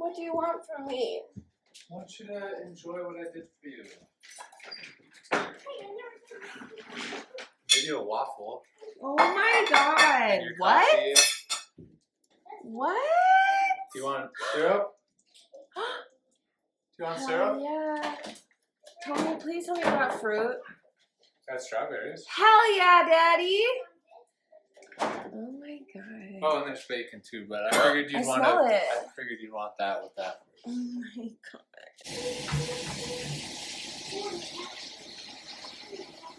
What do you want from me? I want you to enjoy what I did for you. Maybe a waffle. Oh my god. What? Coffee. What? Do you want syrup? Do you want syrup? Yeah. Tony, please tell me about fruit. Got strawberries. Hell yeah, Daddy. Oh my god. Oh, and there's bacon too, but I figured you'd want smell it. I figured you'd want that with that. Oh my god.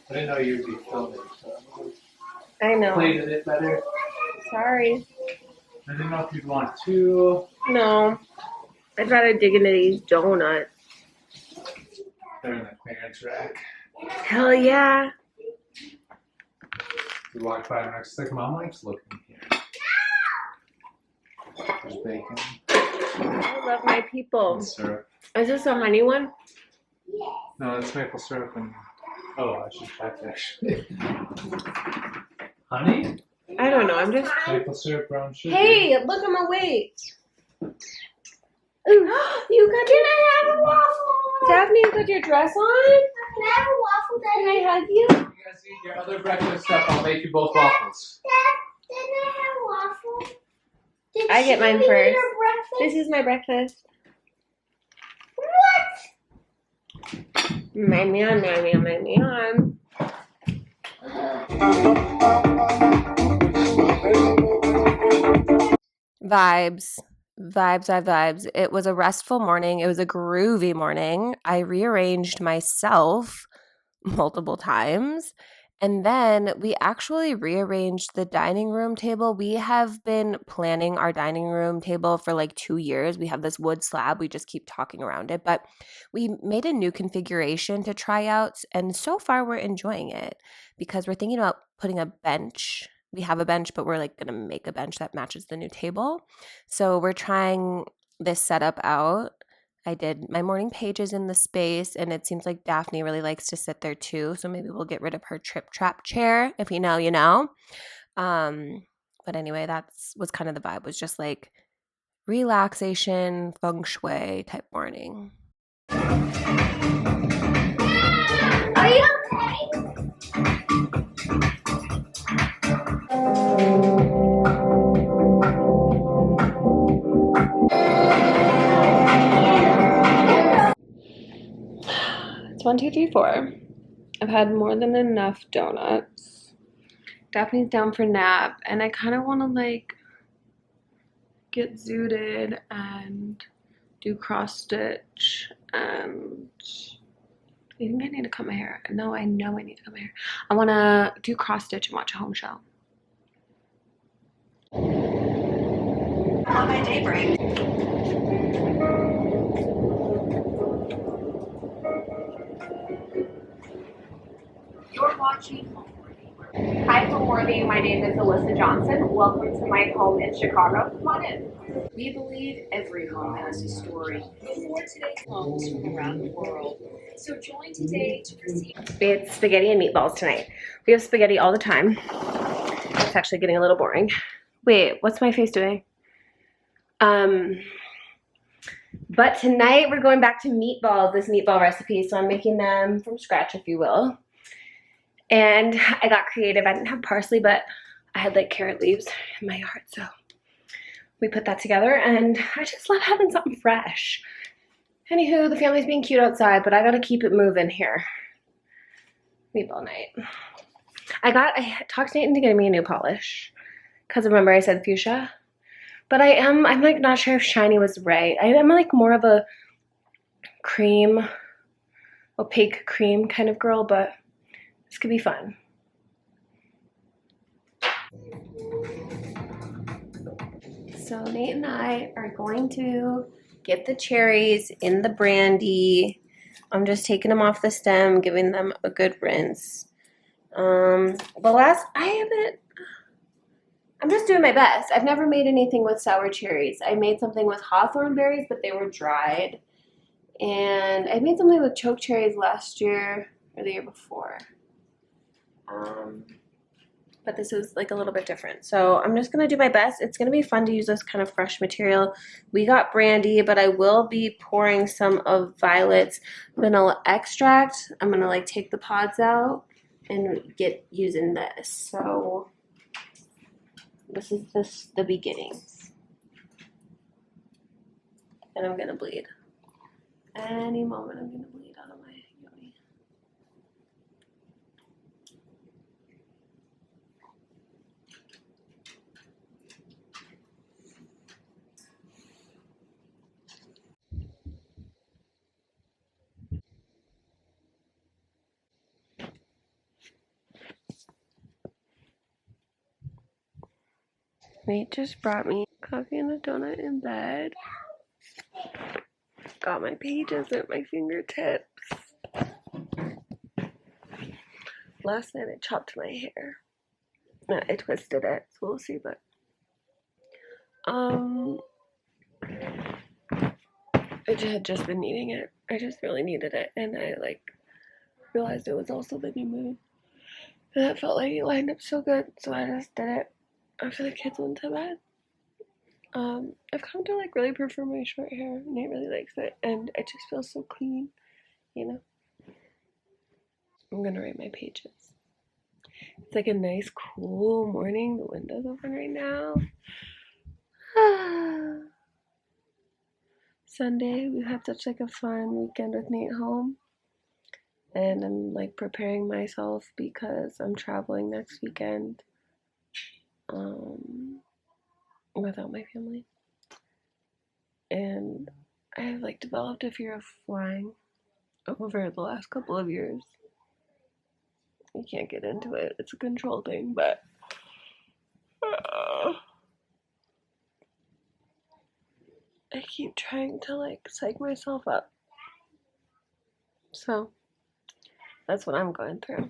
I didn't know you'd be filming, so I know. plated it better. Sorry. I didn't know if you'd want two. No. I'd rather dig into these donuts. They're in the clearance rack. Hell yeah. We walked by and I was like, Mom likes looking here. There's bacon. I love my people. And syrup. Is this a honey one? No, it's maple syrup and I should check actually. Honey? I don't know. I'm just. Maple syrup, brown sugar. Hey, look at my weight. You got. Can I have a waffle? Daphne, you got your dress on? Can I have a waffle, Daddy? Can I hug you? You guys eat your other breakfast stuff. I'll make you both waffles. Dad, didn't I have a waffle? I get mine first. This is my breakfast. What? My man, my man, my man. Vibes. Vibes. It was a restful morning. It was a groovy morning. I rearranged myself multiple times. And then we actually rearranged the dining room table. We have been planning our dining room table for like 2 years. We have this wood slab. We just keep talking around it. But we made a new configuration to try out. And so far we're enjoying it because we're thinking about putting a bench. We have a bench, but we're like going to make a bench that matches the new table. So we're trying this setup out. I did my morning pages in the space, and it seems like Daphne really likes to sit there too. So maybe we'll get rid of her trip trap chair. If you know, you know. But anyway, was kind of the vibe. Was just like relaxation, feng shui type morning. Are you okay? It's 1, 2, 3, 4. I've had more than enough donuts. Daphne's down for nap, and I kind of want to like get zooted and do cross stitch. And I think I need to cut my hair. No, I know I need to cut my hair. I want to do cross stitch and watch a home show. By daybreak. You're watching Homeworthy. Hi, Homeworthy. My name is Alyssa Johnson. Welcome to my home in Chicago. Come on in. We believe every home has a story. Before today's homes from around the world. So join today to receive. It's spaghetti and meatballs tonight. We have spaghetti all the time. It's actually getting a little boring. Wait, what's my face doing? But tonight we're going back to meatballs, this meatball recipe. So I'm making them from scratch, if you will. And I got creative. I didn't have parsley, but I had like carrot leaves in my yard. So we put that together, and I just love having something fresh. Anywho, the family's being cute outside, but I gotta keep it moving here. Meatball night. I talked Nate into getting me a new polish. Because remember I said fuchsia? But I'm like not sure if shiny was right. I'm like more of a cream, opaque cream kind of girl, but this could be fun. So Nate and I are going to get the cherries in the brandy. I'm just taking them off the stem, giving them a good rinse. I'm just doing my best. I've never made anything with sour cherries. I made something with hawthorn berries, but they were dried. And I made something with choke cherries last year or the year before. but this is like a little bit different. So I'm just gonna do my best. It's gonna be fun to use this kind of fresh material. We got brandy, but I will be pouring some of Violet's vanilla extract. I'm gonna like take the pods out and get using this. So this is the beginnings. And I'm gonna bleed. Any moment I'm gonna bleed out of my yoni. Nate just brought me coffee and a donut in bed. Got my pages at my fingertips. Last night I chopped my hair. No, I twisted it, so we'll see, but I had just been needing it. I just really needed it, and I like realized it was also the new moon. And that felt like it lined up so good, so I just did it after the kids went to bed. I've come to like really prefer my short hair. Nate really likes it, and it just feels so clean, you know. I'm gonna write my pages. It's like a nice, cool morning. The window's open right now. Sunday, we have such like a fun weekend with Nate home, and I'm like preparing myself because I'm traveling next weekend without my family, and I have like developed a fear of flying over the last couple of years. You can't get into it, it's a control thing, but I keep trying to like psych myself up. So that's what I'm going through.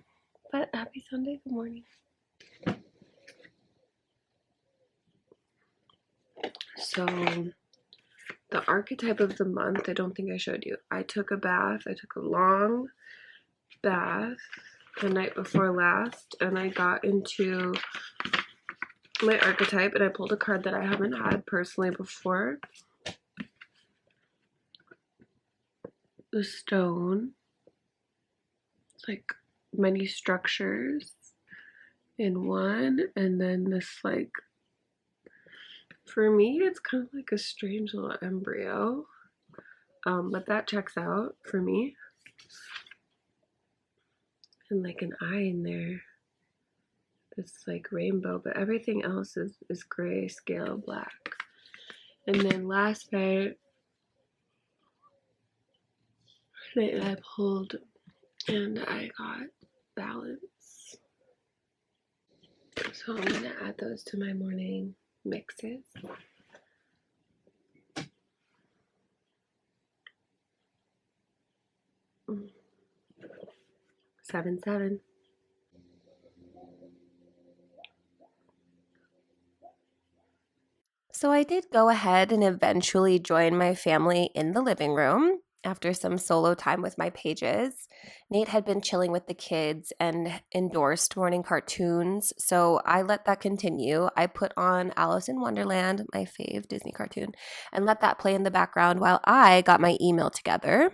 But happy Sunday, good morning. So the archetype of the month, I don't think I showed you. I took a bath. I took a long bath the night before last, and I got into my archetype, and I pulled a card that I haven't had personally before. The stone. It's like many structures in one, and then this like, for me, it's kind of like a strange little embryo, but that checks out for me. And like an eye in there. It's like rainbow, but everything else is gray scale black. And then last night I pulled and I got balance. So I'm gonna add those to my morning mixes. 7-7. So I did go ahead and eventually join my family in the living room after some solo time with my pages. Nate had been chilling with the kids and endorsed morning cartoons, so I let that continue. I put on Alice in Wonderland, my fave Disney cartoon, and let that play in the background while I got my email together.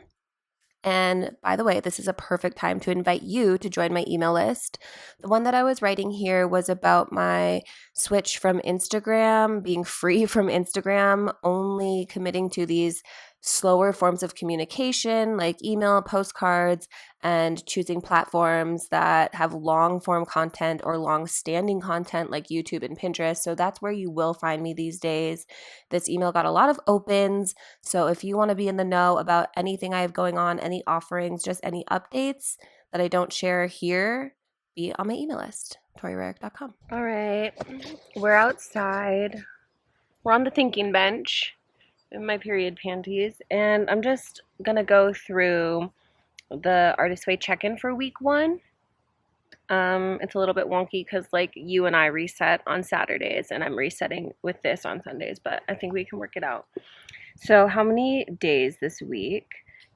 And by the way, this is a perfect time to invite you to join my email list. The one that I was writing here was about my switch from Instagram, being free from Instagram, only committing to these slower forms of communication like email, postcards, and choosing platforms that have long form content or long standing content like YouTube and Pinterest. So that's where you will find me these days. This email got a lot of opens. So if you want to be in the know about anything I have going on, any offerings, just any updates that I don't share here, be on my email list, toriararick.com. All right, we're outside. We're on the thinking bench in my period panties, and I'm just gonna go through the Artist Way check-in for week 1. It's a little bit wonky because like you and I reset on Saturdays, and I'm resetting with this on Sundays, but I think we can work it out. So how many days this week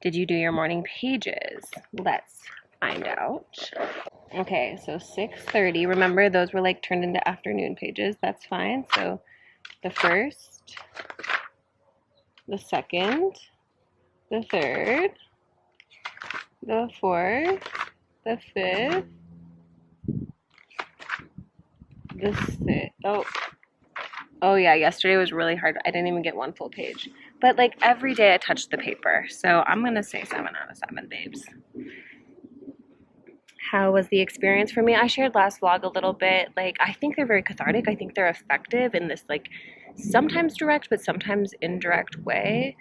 did you do your morning pages? Let's find out. Okay, so 6:30. Remember, those were like turned into afternoon pages. That's fine. So the first, the second, the third, the fourth, the fifth, the sixth. Oh yeah, yesterday was really hard. I didn't even get one full page. But like every day I touched the paper. So I'm gonna say 7 out of 7, babes. How was the experience for me? I shared last vlog a little bit. Like, I think they're very cathartic. I think they're effective in this, like, sometimes direct but sometimes indirect way.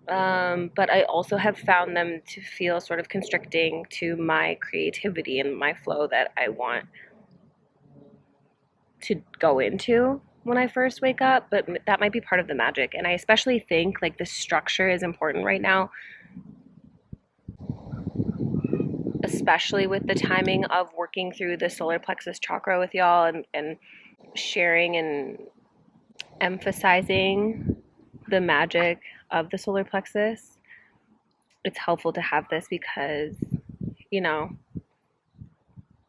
But I also have found them to feel sort of constricting to my creativity and my flow that I want to go into when I first wake up. But that might be part of the magic. And I especially think, like, the structure is important right now, especially with the timing of working through the solar plexus chakra with y'all and sharing and emphasizing the magic of the solar plexus. It's helpful to have this because, you know,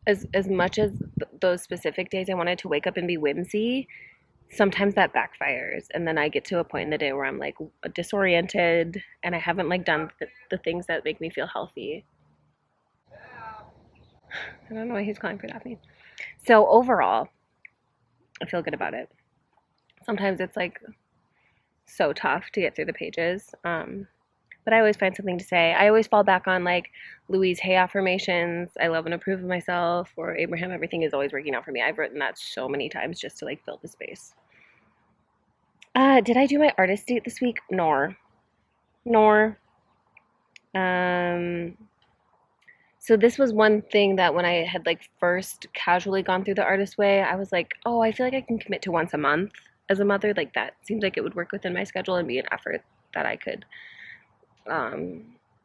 as much as those specific days I wanted to wake up and be whimsy, sometimes that backfires, and then I get to a point in the day where I'm like disoriented and I haven't like done the things that make me feel healthy. I don't know why he's calling for Daphne. So overall, I feel good about it. Sometimes it's like so tough to get through the pages. But I always find something to say. I always fall back on like Louise Hay affirmations. I love and approve of myself, or Abraham, everything is always working out for me. I've written that so many times just to like fill the space. Did I do my artist date this week? Nor. So this was one thing that when I had like first casually gone through the artist way, I was like, oh, I feel like I can commit to once a month as a mother. Like that seems like it would work within my schedule and be an effort that I could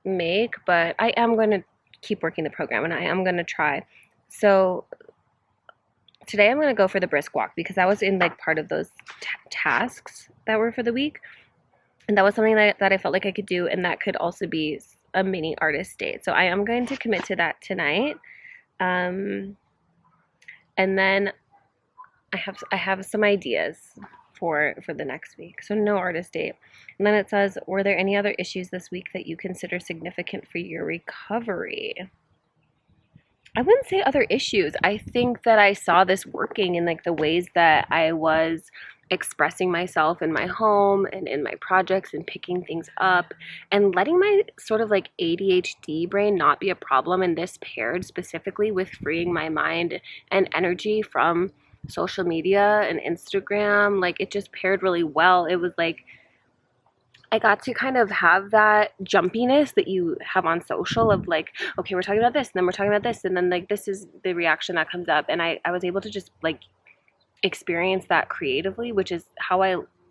make. But I am going to keep working the program and I am going to try. So today I'm going to go for the brisk walk because that was in like part of those tasks that were for the week. And that was something that I felt like I could do, and that could also be a mini artist date. So I am going to commit to that tonight. And then I have some ideas for the next week. So no artist date. And then it says, were there any other issues this week that you consider significant for your recovery? I wouldn't say other issues. I think that I saw this working in like the ways that I was expressing myself in my home and in my projects and picking things up and letting my sort of like ADHD brain not be a problem. And this paired specifically with freeing my mind and energy from social media and Instagram. Like it just paired really well. It was like I got to kind of have that jumpiness that you have on social of like, okay, we're talking about this, and then we're talking about this, and then like this is the reaction that comes up. And I was able to just like experience that creatively, which is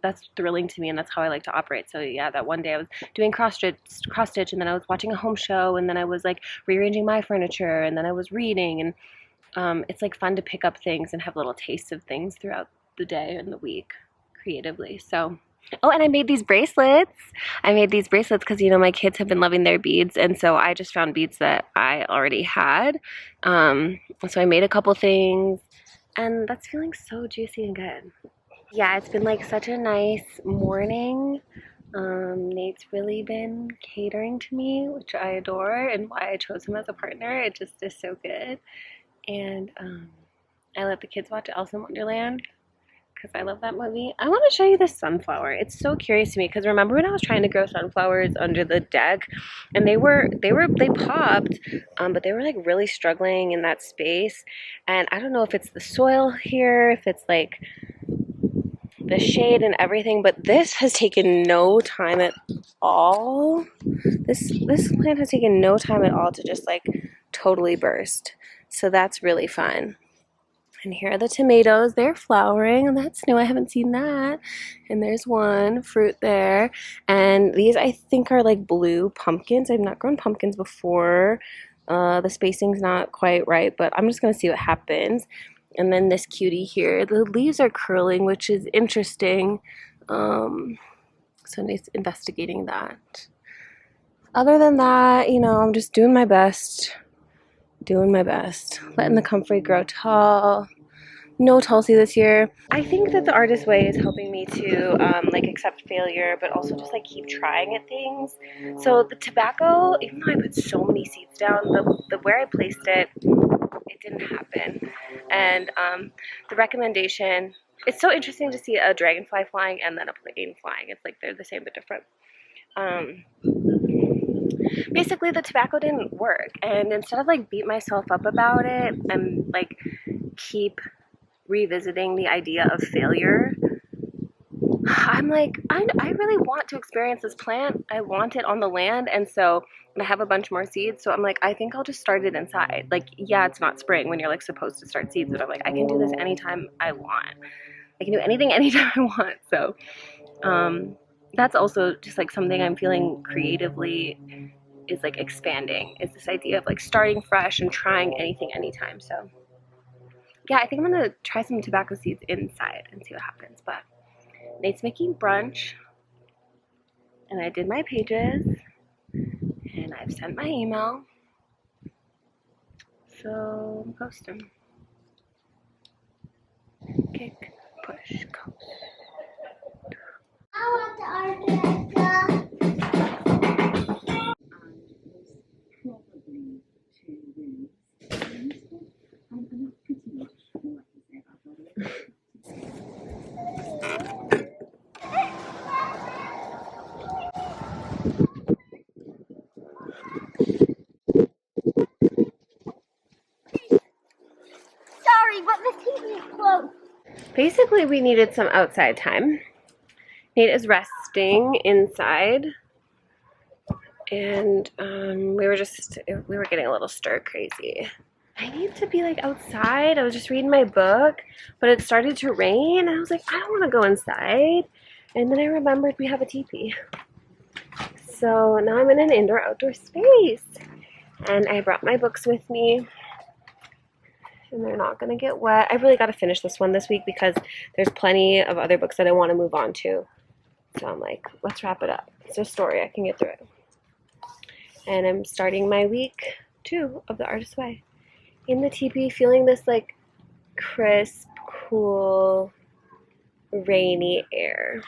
that's thrilling to me, and that's how I like to operate. So yeah, that one day I was doing cross stitch, and then I was watching a home show, and then I was like rearranging my furniture, and then I was reading, and it's like fun to pick up things and have little tastes of things throughout the day and the week creatively. So oh, and I made these bracelets. Because, you know, my kids have been loving their beads. And so I just found beads that I already had. So I made a couple things. And that's feeling so juicy and good. Yeah, it's been like such a nice morning. Nate's really been catering to me, which I adore. And why I chose him as a partner. It just is so good. And I let the kids watch Alice in Wonderland, because I love that movie. I want to show you this sunflower. It's so curious to me because remember when I was trying to grow sunflowers under the deck, and they popped, but they were like really struggling in that space. And I don't know if it's the soil here, if it's like the shade and everything, but this has taken no time at all. This plant has taken no time at all to just like totally burst. So that's really fun. And here are the tomatoes. They're flowering, and that's new. I haven't seen that. And there's one fruit there. And these I think are like blue pumpkins. I've not grown pumpkins before. The spacing's not quite right, but I'm just going to see what happens. And then this cutie here. The leaves are curling, which is interesting. So nice investigating that. Other than that, you know, I'm just doing my best doing my best. Letting the comfrey grow tall. No Tulsi this year. I think that the artist way is helping me to like accept failure, but also just like keep trying at things. So the tobacco, even though I put so many seeds down, the where I placed it, it didn't happen. And the recommendation, it's so interesting to see a dragonfly flying and then a plane flying. It's like they're the same but different. Basically the tobacco didn't work, and instead of like beat myself up about it and like keep revisiting the idea of failure, I'm like, I really want to experience this plant. I want it on the land, and so I have a bunch more seeds, so I'm like, I think I'll just start it inside. Like, yeah, it's not spring when you're like supposed to start seeds, but I'm like, I can do this anytime I want. I can do anything anytime I want. So that's also just like something I'm feeling creatively is like expanding, is this idea of like starting fresh and trying anything anytime. So yeah, I think I'm gonna try some tobacco seeds inside and see what happens. But Nate's making brunch, and I did my pages, and I've sent my email, so I'm posting. Kick, push, go. I want the artist. Sorry, but the TV is closed. Basically, we needed some outside time. Nate is resting inside, and we were getting a little stir crazy. I need to be like outside. I was just reading my book, but it started to rain. I was like, I don't want to go inside. And then I remembered we have a teepee. So now I'm in an indoor-outdoor space. And I brought my books with me. And they're not going to get wet. I really got to finish this one this week because there's plenty of other books that I want to move on to. So I'm like, let's wrap it up. It's a story. I can get through it. And I'm starting my week 2 of the Artist's Way in the teepee, feeling this like crisp, cool, rainy air.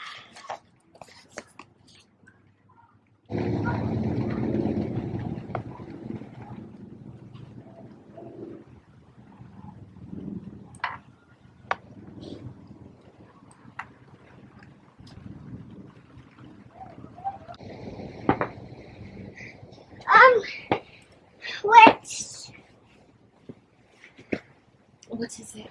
What is it?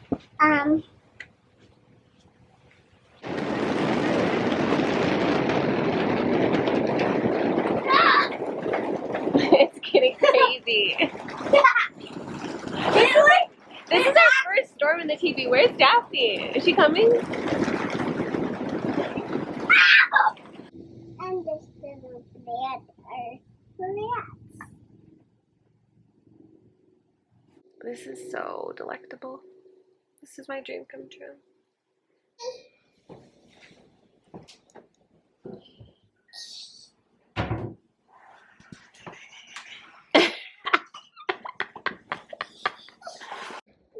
It's getting crazy. This is our first storm in the teepee. Where's Daphne? Is she coming? And this little plant are plants. This is so delectable. This is my dream come true.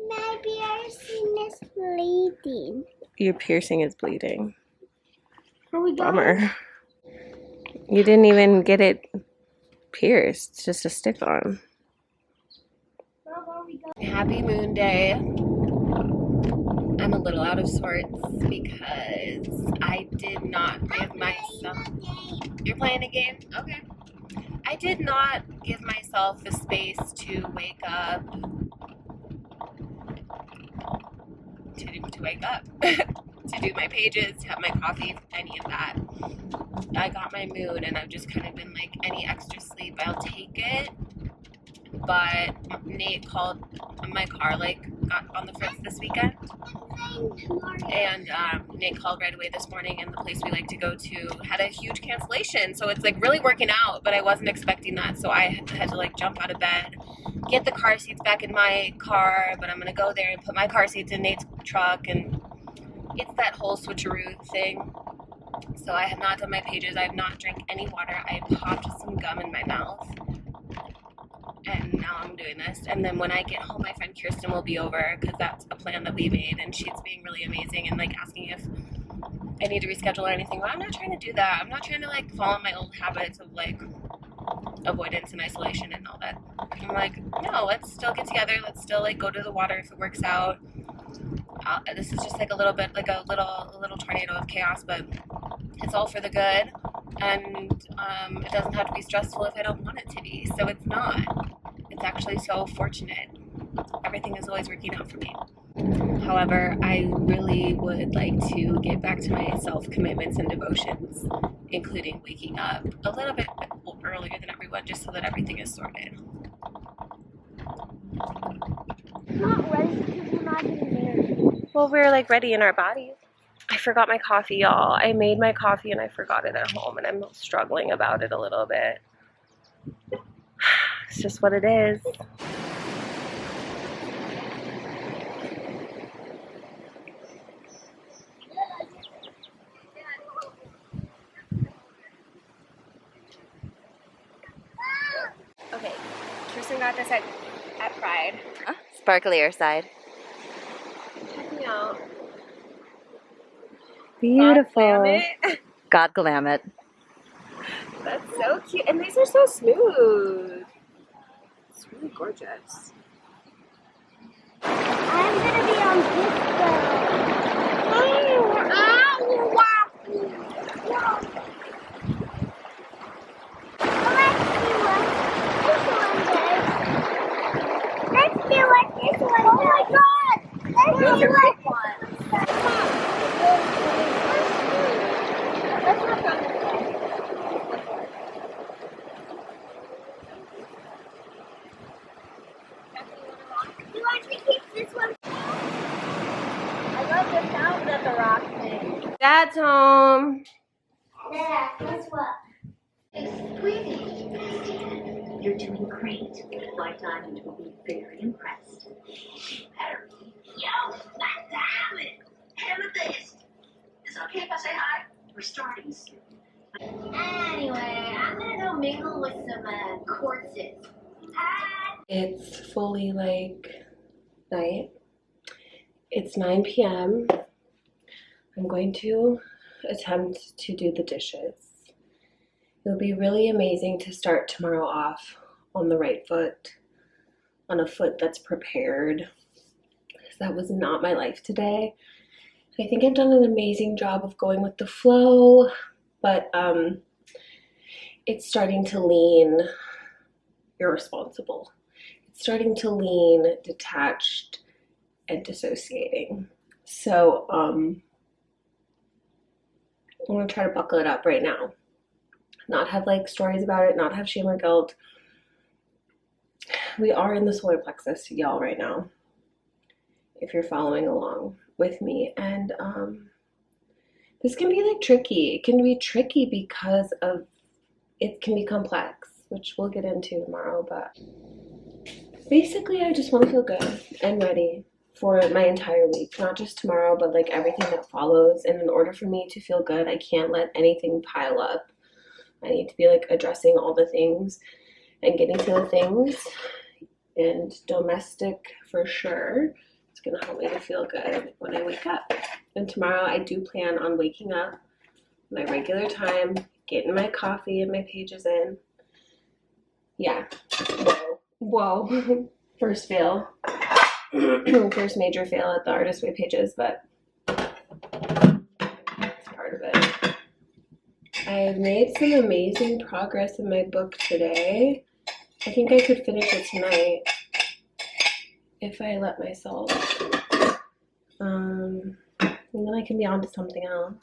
My piercing is bleeding. Your piercing is bleeding. Where we going? Bummer. You didn't even get it pierced, it's just a stick on. Where we going? Happy Moon Day. I'm a little out of sorts because I did not give myself... You're playing a game? Okay. I did not give myself the space to wake up. To wake up. To do my pages, to have my coffee, any of that. I got my moon and I've just kind of been like, any extra sleep, I'll take it. But Nate called, my car like got on the fritz this weekend, and Nate called right away this morning, and the place we like to go to had a huge cancellation, so it's like really working out, but I wasn't expecting that, so I had to like jump out of bed, get the car seats back in my car, but I'm gonna go there and put my car seats in Nate's truck, and it's that whole switcheroo thing. So I have not done my pages, I have not drank any water, I have popped some gum in my mouth. and now I'm doing this. And then when I get home, my friend Kirsten will be over because that's a plan that we made, and she's being really amazing and like asking if I need to reschedule or anything. But I'm not trying to do that. I'm not trying to like follow my old habits of like avoidance and isolation and all that. I'm like, no, let's still get together. Let's still like go to the water if it works out. This is just like a little bit like a little tornado of chaos, but it's all for the good. And it doesn't have to be stressful if I don't want it to be. So it's not. It's actually so fortunate. Everything is always working out for me. However, I really would like to get back to my self-commitments and devotions, including waking up a little bit earlier than everyone, just so that everything is sorted. I'm not ready because we're not getting married. Well, we're like ready in our bodies. I forgot my coffee, y'all. I made my coffee and I forgot it at home, and I'm struggling about it a little bit. It's just what it is. Okay, Kirsten got this at Pride. Sparklier side. Check me out. Beautiful. God damn it. God glam it. That's so cute. And these are so smooth. It's really gorgeous. I'm gonna be on disco. Hey, where are you, Wappy? Let's do what this one does. Oh my god! Let's do what this one. Let's not go this way. You want to keep this one? I love the sound that the rock makes. Dad's home. Dad, guess what? You're doing great. My diamond will be very impressed. Yo, diamond! Amethyst! Is it okay if I say hi? We're starting soon. Anyway, I'm gonna go mingle with some quartzes. Hi. It's fully like night. It's 9 p.m. I'm going to attempt to do the dishes. It would be really amazing to start tomorrow off on the right foot, on a foot that's prepared. That was not my life today. I think I've done an amazing job of going with the flow, but it's starting to lean irresponsible. It's starting to lean detached and dissociating. So I'm gonna try to buckle it up right now. Not have like stories about it, not have shame or guilt. We are in the solar plexus, y'all, right now, if you're following along with me. And this can be like tricky. It can be tricky because of it can be complex, which we'll get into tomorrow. But basically, I just want to feel good and ready for my entire week, not just tomorrow, but like everything that follows. And in order for me to feel good, I can't let anything pile up. I need to be like addressing all the things and getting to the things. And domestic for sure. It's gonna help me to feel good when I wake up. And tomorrow I do plan on waking up my regular time, getting my coffee and my pages in. Yeah. Whoa. First fail. First major fail at the Artist Way pages, but it's part of it. I've made some amazing progress in my book today. I think I could finish it tonight if I let myself. And then I can be on to something else.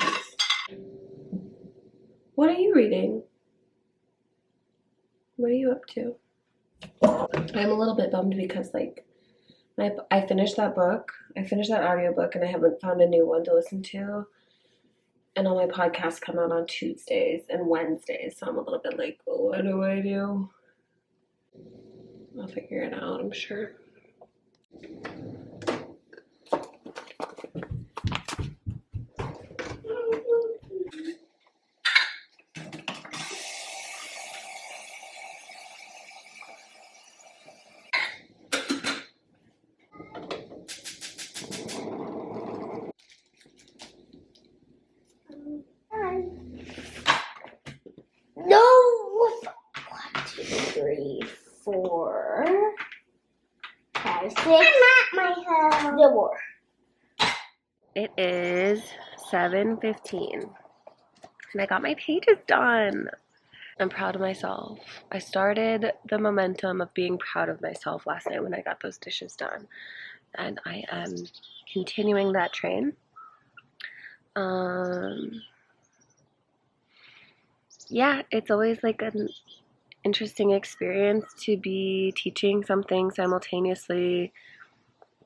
What are you reading? What are you up to? I'm a little bit bummed because like I finished that book. I finished that audiobook and I haven't found a new one to listen to. And all my podcasts come out on Tuesdays and Wednesdays. So I'm a little bit like, oh, what do I do? I'll figure it out, I'm sure. It is 7:15 and I got my pages done. I'm proud of myself. I started the momentum of being proud of myself last night when I got those dishes done, and I am continuing that train. Yeah, it's always like an interesting experience to be teaching something simultaneously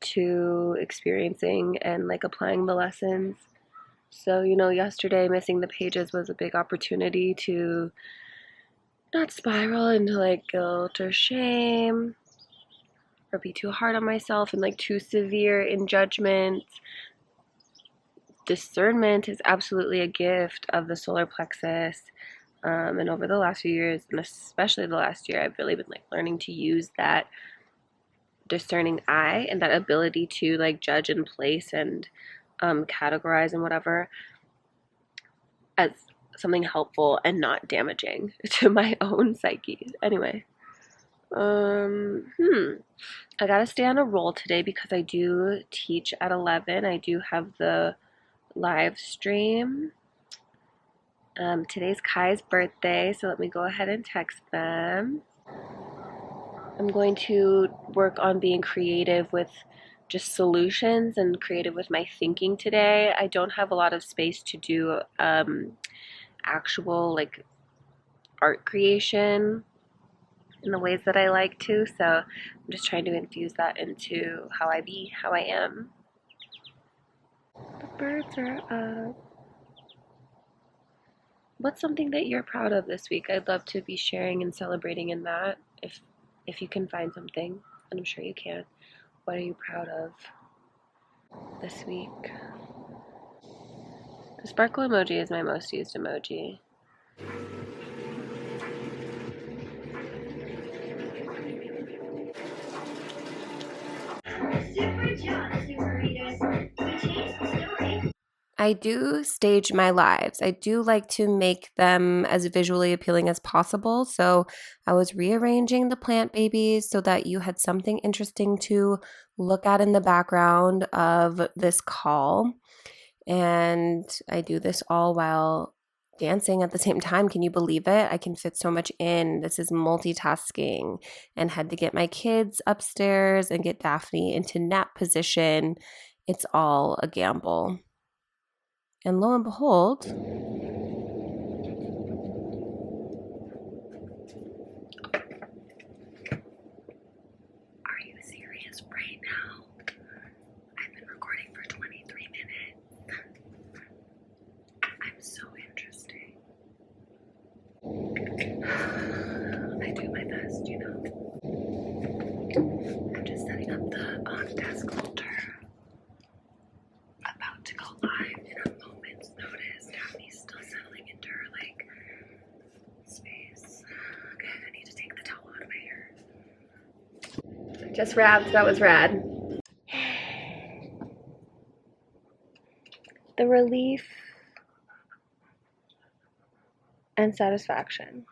to experiencing and like applying the lessons. So, yesterday missing the pages was a big opportunity to not spiral into like guilt or shame or be too hard on myself and like too severe in judgment. Discernment is absolutely a gift of the solar plexus. And over the last few years, and especially the last year, I've really been like learning to use that discerning eye and that ability to like judge and place and categorize and whatever as something helpful and not damaging to my own psyche. Anyway, I gotta stay on a roll today because I do teach at 11. I do have the live stream. Today's Kai's birthday, so let me go ahead and text them. I'm going to work on being creative with just solutions and creative with my thinking today. I don't have a lot of space to do actual like art creation in the ways that I like to, so I'm just trying to infuse that into how I be, how I am. The birds are up. What's something that you're proud of this week? I'd love to be sharing and celebrating in that if you can find something, and I'm sure you can. What are you proud of this week? The sparkle emoji is my most used emoji. Super job, super readers. We changed the story. I do stage my lives. I do like to make them as visually appealing as possible. So I was rearranging the plant babies so that you had something interesting to look at in the background of this call. And I do this all while dancing at the same time. Can you believe it? I can fit so much in. This is multitasking, and had to get my kids upstairs and get Daphne into nap position. It's all a gamble. And lo and behold, are you serious right now? I've been recording for 23 minutes. I'm so interesting. I do my best, I'm just setting up the desk holder. About to go live in a moment's notice. Daphne's still settling into her space. Okay, I need to take the towel out of my hair. Just wrapped. That was rad. The relief and satisfaction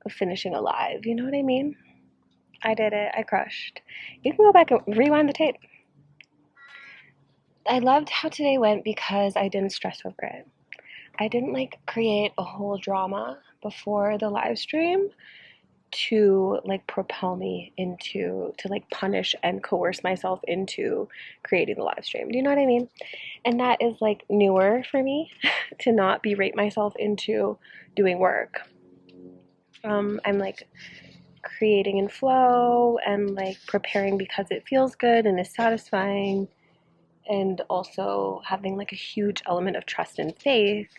of finishing alive. You know what I mean? I did it. I crushed. You can go back and rewind the tape. I loved how today went because I didn't stress over it. I didn't create a whole drama before the live stream to propel me into to punish and coerce myself into creating the live stream. Do you know what I mean? And that is newer for me to not berate myself into doing work. I'm creating in flow and preparing because it feels good and is satisfying, and also having a huge element of trust and faith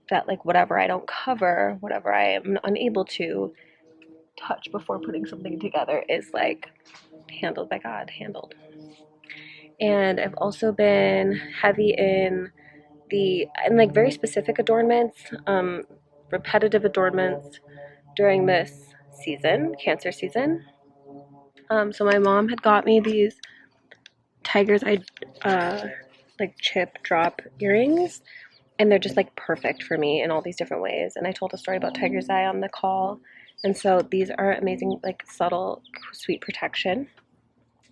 that whatever I don't cover, whatever I am unable to touch before putting something together is handled by God, handled. And I've also been heavy in very specific adornments, repetitive adornments during this season, Cancer season. So my mom had got me these tiger's eye chip drop earrings, and they're just perfect for me in all these different ways. And I told a story about tiger's eye on the call, and so these are amazing, subtle, sweet protection.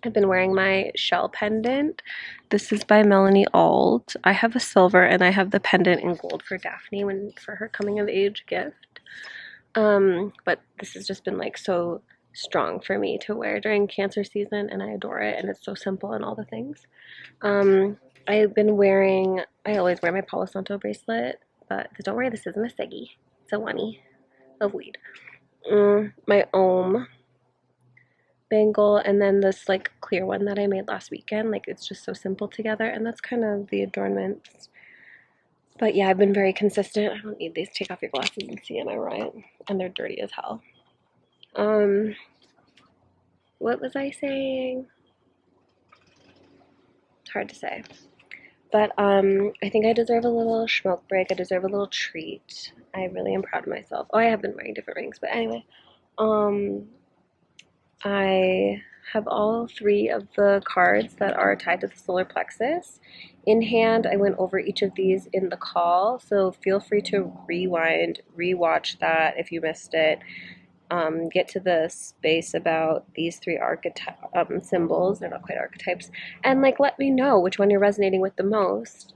I've been wearing my shell pendant. This is by Melanie Auld. I have a silver and I have the pendant in gold for Daphne for her coming of age gift. But this has just been like so strong for me to wear during Cancer season, and I adore it, and it's so simple and all the things. I've been wearing, I always wear my Palo Santo bracelet, but don't worry, this isn't a Siggy. It's a Wunny of weed. My Ohm bangle, and then this like clear one that I made last weekend. Like it's just so simple together, and that's kind of the adornments. But yeah, I've been very consistent. I don't need these. Take off your glasses and see, am I right? And they're dirty as hell. What was I saying? It's hard to say. But I think I deserve a little smoke break. I deserve a little treat. I really am proud of myself. Oh, I have been wearing different rings, but anyway. I have all 3 of the cards that are tied to the solar plexus in hand. I went over each of these in the call, so feel free to rewind, rewatch that if you missed it. Get to the space about these 3 symbols. They're not quite archetypes, and like let me know which one you're resonating with the most.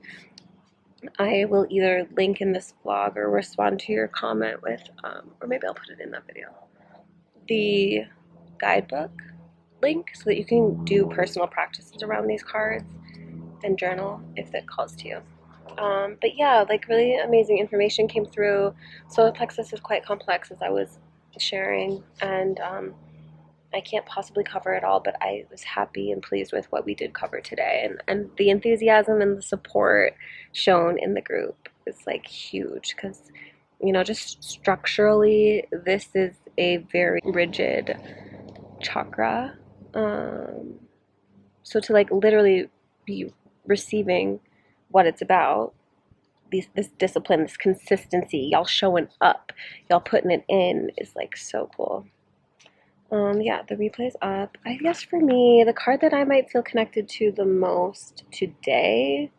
I will either link in this vlog or respond to your comment with, or maybe I'll put it in that video, the guidebook link so that you can do personal practices around these cards and journal if it calls to you. But yeah, like really amazing information came through. Solar plexus is quite complex, as I was sharing, and I can't possibly cover it all, but I was happy and pleased with what we did cover today, and the enthusiasm and the support shown in the group is like huge, because you know, just structurally this is a very rigid chakra, so to like literally be receiving what it's about, this discipline, this consistency, y'all showing up, y'all putting it in, is like so cool. Yeah, the replay's up. I guess for me, the card that I might feel connected to the most today,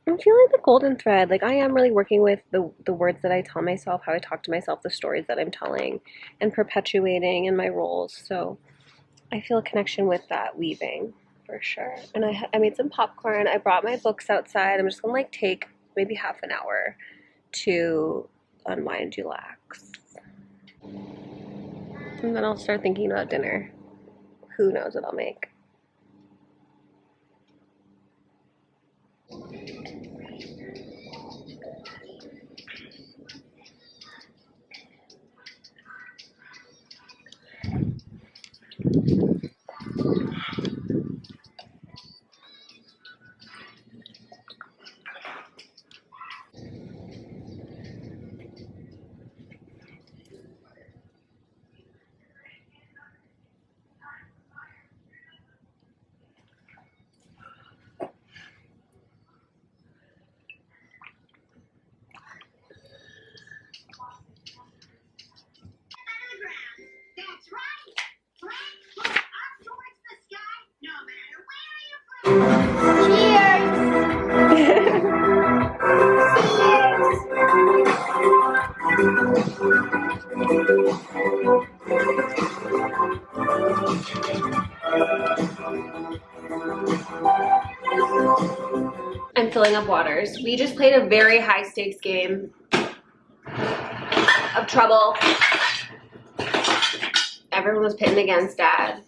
I'm feeling the golden thread. Like I am really working with the words that I tell myself, how I talk to myself, the stories that I'm telling and perpetuating in my roles. So I feel a connection with that weaving for sure. And I made some popcorn. I brought my books outside. I'm just gonna like take maybe half an hour to unwind, relax. And then I'll start thinking about dinner. Who knows what I'll make. That's right. Look up towards the sky, no matter where you're from. I'm filling up waters. We just played a very high stakes game of trouble. Everyone was pitting against Dad.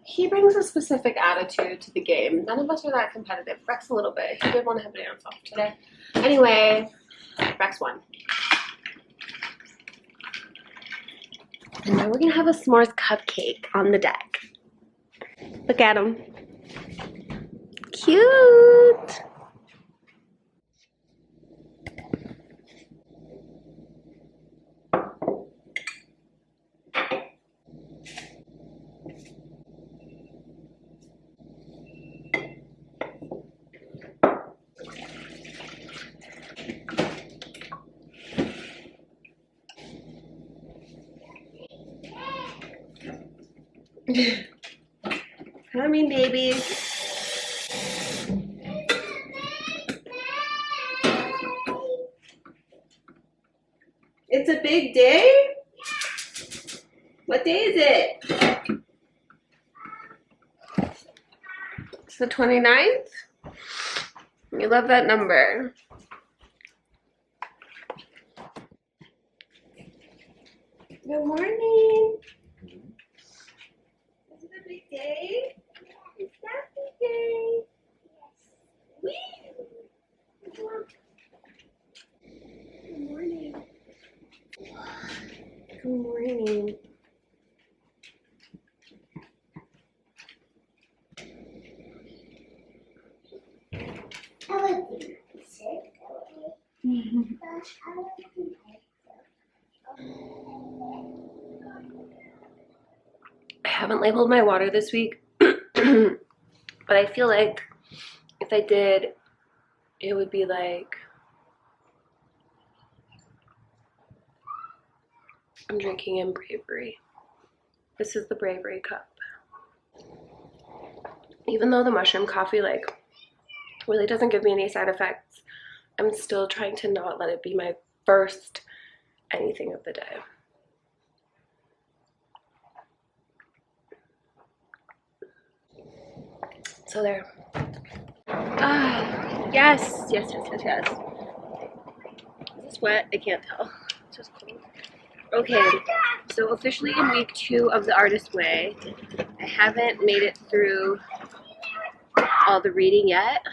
He brings a specific attitude to the game. None of us are that competitive. Rex a little bit. He did want to have a dance off today. Anyway, Rex won. And now we're gonna have a s'mores cupcake on the deck. Look at him. Cute. Coming, babies. It's a big day? What day is it? It's the 29th? You love that number. Good morning. Is it a big day? It's happy day. Whee! Good morning. Good morning. I would be sick. I haven't labeled my water this week, but I feel like if I did, it would be like I'm drinking in Bravery. This is the Bravery cup. Even though the mushroom coffee like really doesn't give me any side effects, I'm still trying to not let it be my first anything of the day. So there. Ah, yes. Is this wet? I can't tell. It's just cold. Okay, so officially in week 2 of the Artist Way. I haven't made it through all the reading yet.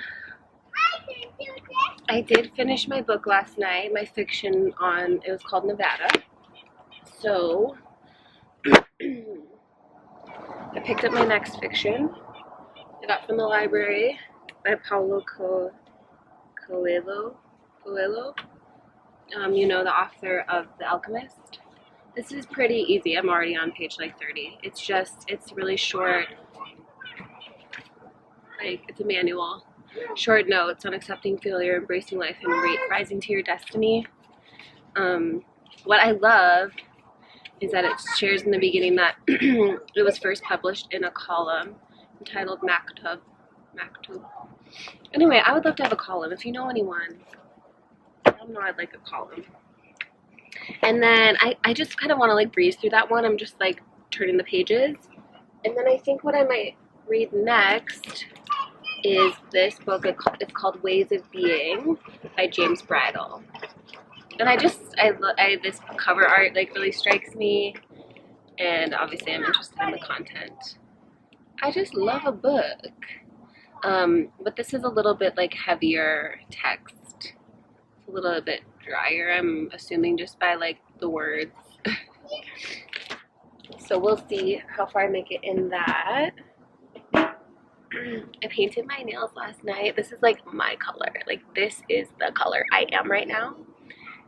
I did finish my book last night, my fiction on, it was called Nevada. So, I picked up my next fiction. I got from the library by Paulo Coelho. You know, the author of The Alchemist. This is pretty easy. I'm already on page like 30. It's really short. Like, it's a manual. Short notes on accepting failure, embracing life, and rising to your destiny. What I love is that it shares in the beginning that it was first published in a column entitled Maktub. Anyway, I would love to have a column. If you know anyone, I don't know, I'd like a column. And then I just kind of want to like breeze through that one. I'm just like turning the pages. And then I think what I might read next is this book. It's called Ways of Being by James Bridle. And this cover art like really strikes me. And obviously I'm interested in the content. I just love a book. But this is a little bit like heavier text. It's a little bit drier, I'm assuming, just by like the words. So we'll see how far I make it in that. I painted my nails last night. This is like my color. Like, this is the color I am right now.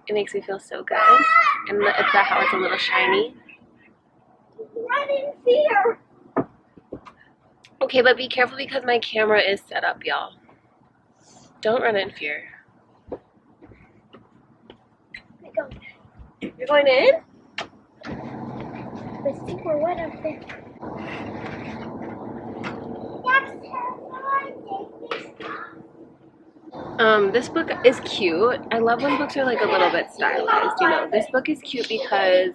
It makes me feel so good. And the how it's a little shiny. Run in fear. Okay, but be careful because my camera is set up, y'all. Don't run in fear. You're going in? Let's think we're wet up there. This book is cute. I love when books are like a little bit stylized, you know. This book is cute because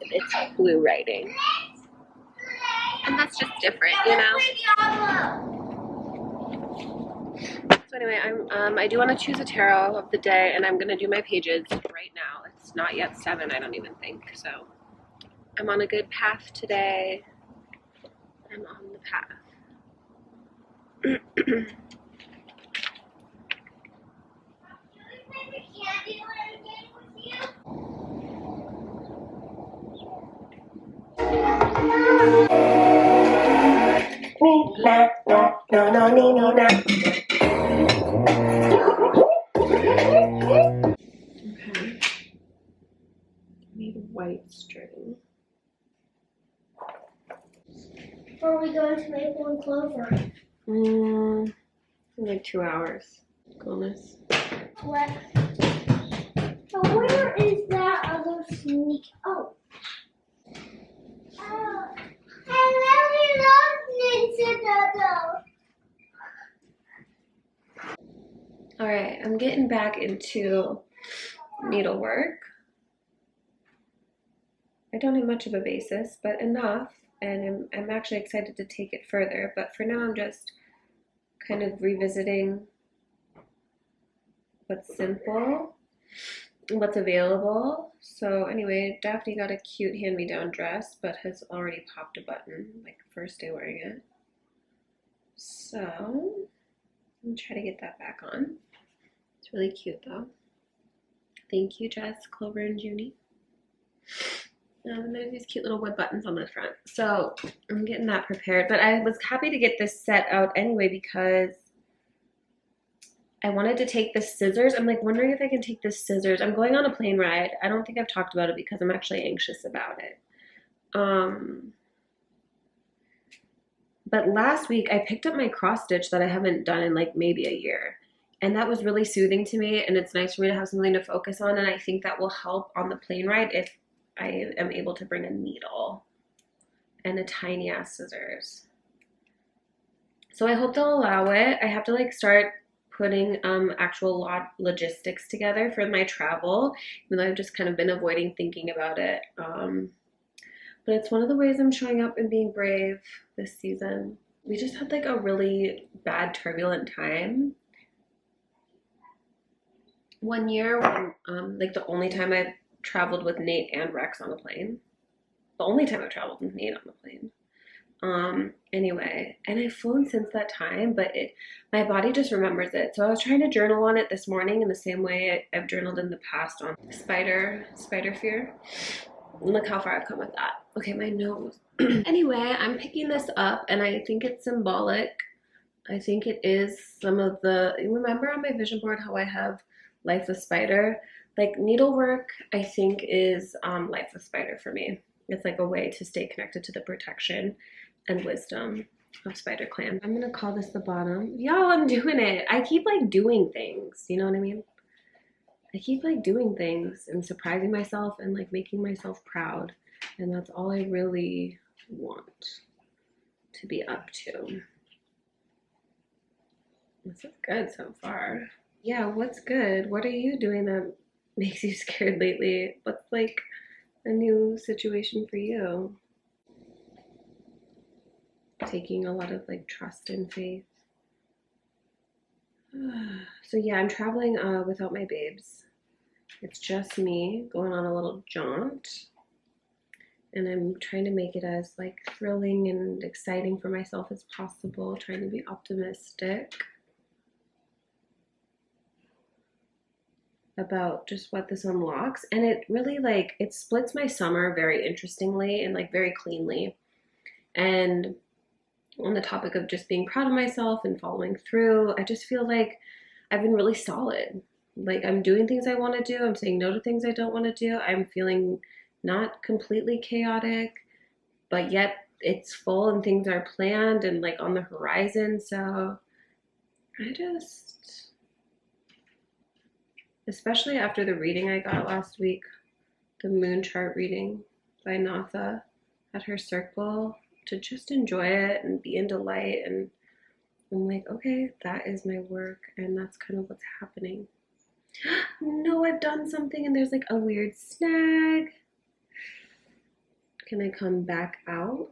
it's blue writing. And that's just different, you know. So anyway, I do want to choose a tarot of the day, and I'm gonna do my pages right now. It's not yet 7, I don't even think. So I'm on a good path today. I'm on the path. No. Okay. Need white string. Or are we going to Maple and Clover? Like 2 hours. Coolness. What? So where is that other sneak? Oh. I really love Ninja Dodo. Alright, I'm getting back into needlework. I don't have much of a basis, but enough, and I'm actually excited to take it further. But for now, I'm just kind of revisiting what's simple, what's available. So anyway, Daphne got a cute hand-me-down dress, but has already popped a button, like first day wearing it. So I'm gonna try to get that back on. It's really cute though. Thank you, Jess, Clover, and Junie. There's these cute little wood buttons on the front. So I'm getting that prepared, but I was happy to get this set out anyway because I wanted to take the scissors. I'm like wondering if I can take the scissors. I'm going on a plane ride. I don't think I've talked about it because I'm actually anxious about it. But last week I picked up my cross stitch that I haven't done in like maybe a year. And that was really soothing to me, and it's nice for me to have something to focus on, and I think that will help on the plane ride if I am able to bring a needle and a tiny ass scissors. So I hope they'll allow it. I have to like start putting actual logistics together for my travel, even though I've just kind of been avoiding thinking about it. But it's one of the ways I'm showing up and being brave this season. We just had like a really bad turbulent time. One year when like the only time I've traveled with Nate and Rex on a plane. The only time I've traveled with Nate on a plane. Anyway, and I've flown since that time, but my body just remembers it. So I was trying to journal on it this morning in the same way I've journaled in the past on spider fear. Look how far I've come with that. Okay, my nose. Anyway, I'm picking this up and I think it's symbolic. I think it is some of the, remember on my vision board how I have Life with Spider? Like needlework, I think is Life with Spider for me. It's like a way to stay connected to the protection and wisdom of Spider Clan. I'm gonna call this the bottom. Y'all, I'm doing it. I keep like doing things, you know what I mean? I keep like doing things and surprising myself and like making myself proud. And that's all I really want to be up to. This is good so far. Yeah, what's good? What are you doing that makes you scared lately? What's like a new situation for you? Taking a lot of like trust and faith. So yeah, I'm traveling without my babes. It's just me going on a little jaunt. And I'm trying to make it as like thrilling and exciting for myself as possible, trying to be optimistic about just what this unlocks. And it really like, it splits my summer very interestingly and like very cleanly. And on the topic of just being proud of myself and following through, I just feel like I've been really solid. Like I'm doing things I want to do. I'm saying no to things I don't want to do. I'm feeling not completely chaotic, but yet it's full and things are planned and like on the horizon. So I just, especially after the reading I got last week, the moon chart reading by Natha at her circle, to just enjoy it and be in delight. And I'm like, okay, that is my work and that's kind of what's happening. No, I've done something and there's like a weird snag. Can I come back out?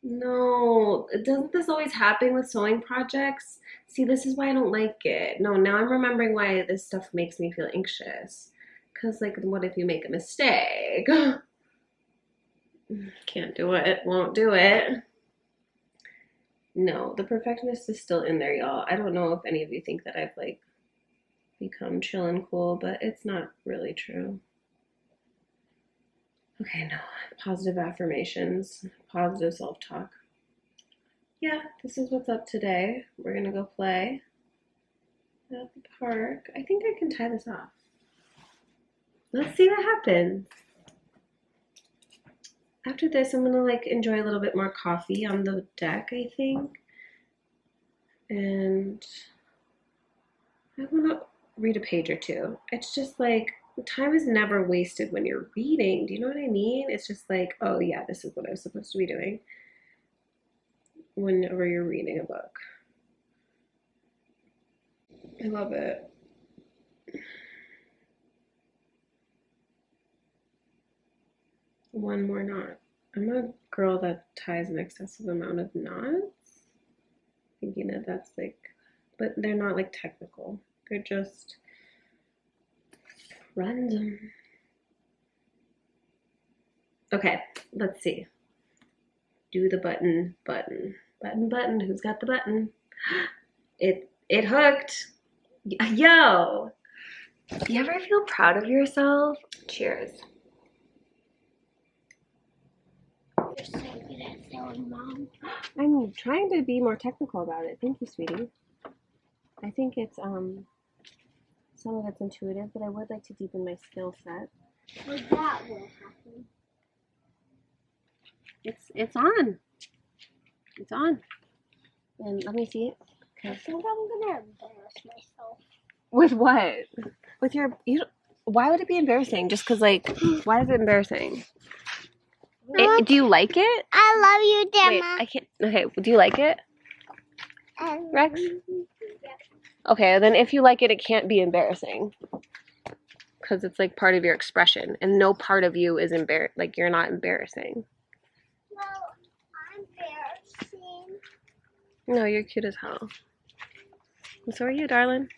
No, doesn't this always happen with sewing projects? See, this is why I don't like it. No, now I'm remembering why this stuff makes me feel anxious. Because, like, what if you make a mistake? Can't do it, won't do it. No, the perfectionist is still in there, y'all. I don't know if any of you think that I've, like, become chill and cool, but it's not really true. Okay, no, positive affirmations, positive self-talk. Yeah, this is what's up today. We're gonna go play at the park. I think I can tie this off. Let's see what happens. After this, I'm gonna like enjoy a little bit more coffee on the deck, I think. And I wanna read a page or two. It's just like, time is never wasted when you're reading. Do you know what I mean? It's just like, oh yeah, this is what I was supposed to be doing whenever you're reading a book. I love it. one more knot. I'm a girl that ties an excessive amount of knots, thinking that that's like, but they're not like technical. They're just random. Okay, let's see. Do the button. Who's got the button? It hooked. Yo! Do you ever feel proud of yourself? Cheers. You're so good at sewing, Mom. I'm trying to be more technical about it. Thank you, sweetie. I think it's some of it's intuitive, but I would like to deepen my skill set. Well, that will happen. It's on. It's on. And let me see it. I think I'm gonna embarrass myself. With what? With your why would it be embarrassing? Just because, like, why is it embarrassing? Do you like it? I love you, Wait, Gemma. I can't. Okay, do you like it, Rex? Okay, then if you like it, it can't be embarrassing. Because it's like part of your expression, and no part of you is like, you're not embarrassing. Well, I'm embarrassing. No, you're cute as hell. And so are you, darling.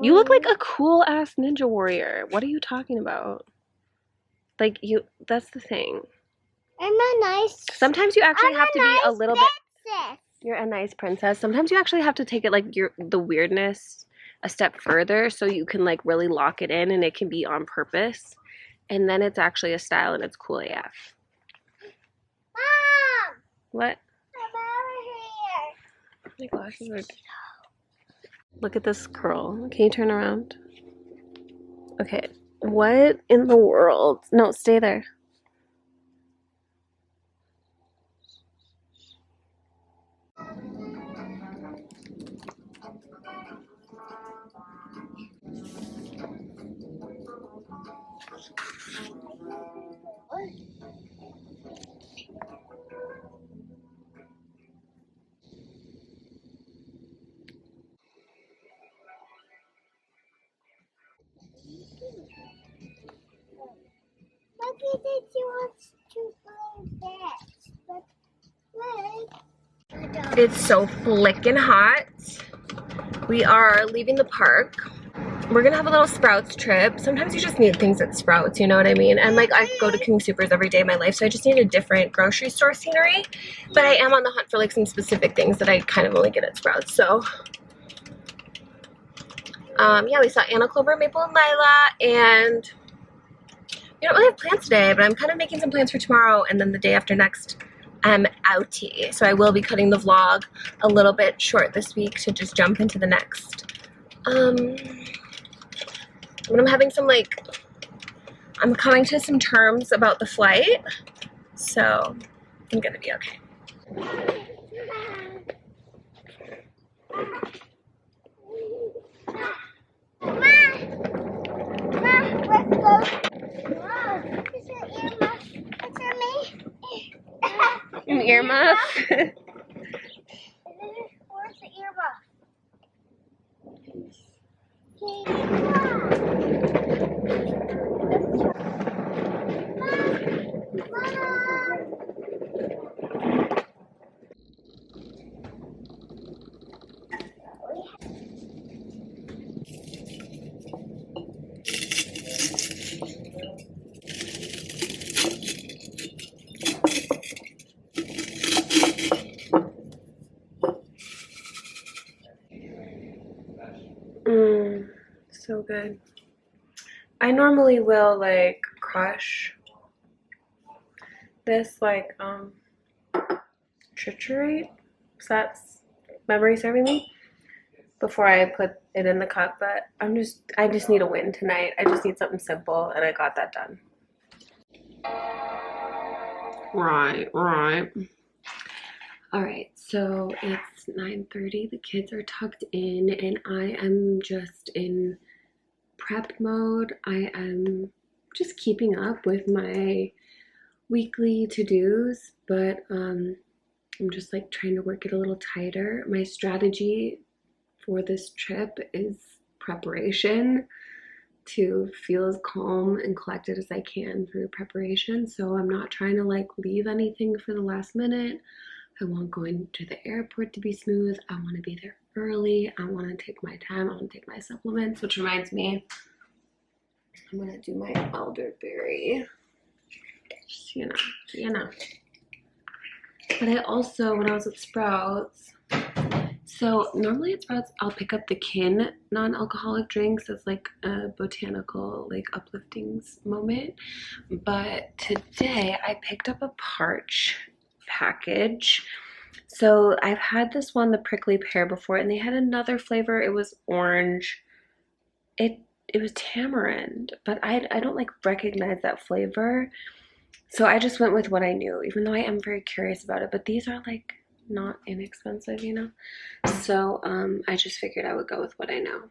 You look like a cool ass ninja warrior. What are you talking about? Like, that's the thing. I'm a nice. Sometimes you actually have to be a little bit. princess. You're a nice princess. Sometimes you actually have to take it like the weirdness a step further, so you can like really lock it in, and it can be on purpose, and then it's actually a style and it's cool AF. Mom, What? I'm over here. My glasses are. Look at this curl. Can you turn around? Okay. What in the world? No, stay there. Maybe that you want to play that, but wait. It's so flickin' hot. We are leaving the park. We're gonna have a little Sprouts trip. Sometimes you just need things at Sprouts, you know what I mean? And like, I go to King Soopers every day of my life, so I just need a different grocery store scenery. But I am on the hunt for like some specific things that I kind of only get at Sprouts. So yeah, we saw Anna Clover, Maple, and Lila, and we don't really have plans today, but I'm kind of making some plans for tomorrow, and then the day after next I'm outie. So I will be cutting the vlog a little bit short this week to just jump into the next. When I'm having some I'm coming to some terms about the flight, so I'm gonna be okay. Let's go. Wow, it's an earmuff. It's for me. An earmuff? Where's the earmuff? So good. I normally will like crush this triturate, if that's memory serving me, before I put it in the cup, but I just need a win tonight. I just need something simple, and I got that done. Right. All right, so it's 9:30. The kids are tucked in, and I am just in prep mode. I am just keeping up with my weekly to-dos, but I'm just like trying to work it a little tighter. My strategy for this trip is preparation. to feel as calm and collected as I can for preparation. So I'm not trying to like leave anything for the last minute. I want going to the airport to be smooth. I want to be there early. I want to take my time. I want to take my supplements, which reminds me, I'm going to do my elderberry. Just, you know. But I also, when I was at Sprouts, so normally at Sprouts, I'll pick up the Kin non-alcoholic drinks as like a botanical, like uplifting moment. But today I picked up a Parch package. So I've had this one, the prickly pear, before, and they had another flavor. It was orange. It was tamarind, but I don't like recognize that flavor. So I just went with what I knew, even though I am very curious about it. But these are like not inexpensive, you know? So I just figured I would go with what I know.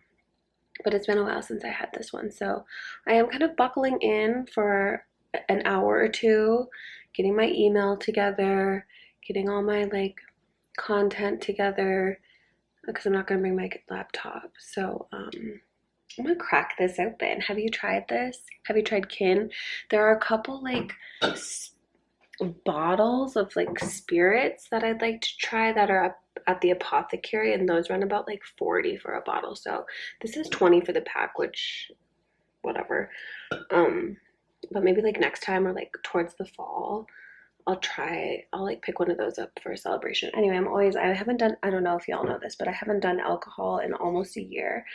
But it's been a while since I had this one. So I am kind of buckling in for an hour or two, getting my email together, getting all my like content together, because I'm not going to bring my laptop. So I'm gonna crack this open. Have you tried this? Have you tried Kin? There are a couple like bottles of like spirits that I'd like to try that are up at the apothecary, and those run about like 40 for a bottle. So this is 20 for the pack, which whatever. But maybe like next time or like towards the fall, I'll like pick one of those up for a celebration. Anyway, I haven't done, I don't know if y'all know this, but I haven't done alcohol in almost a year.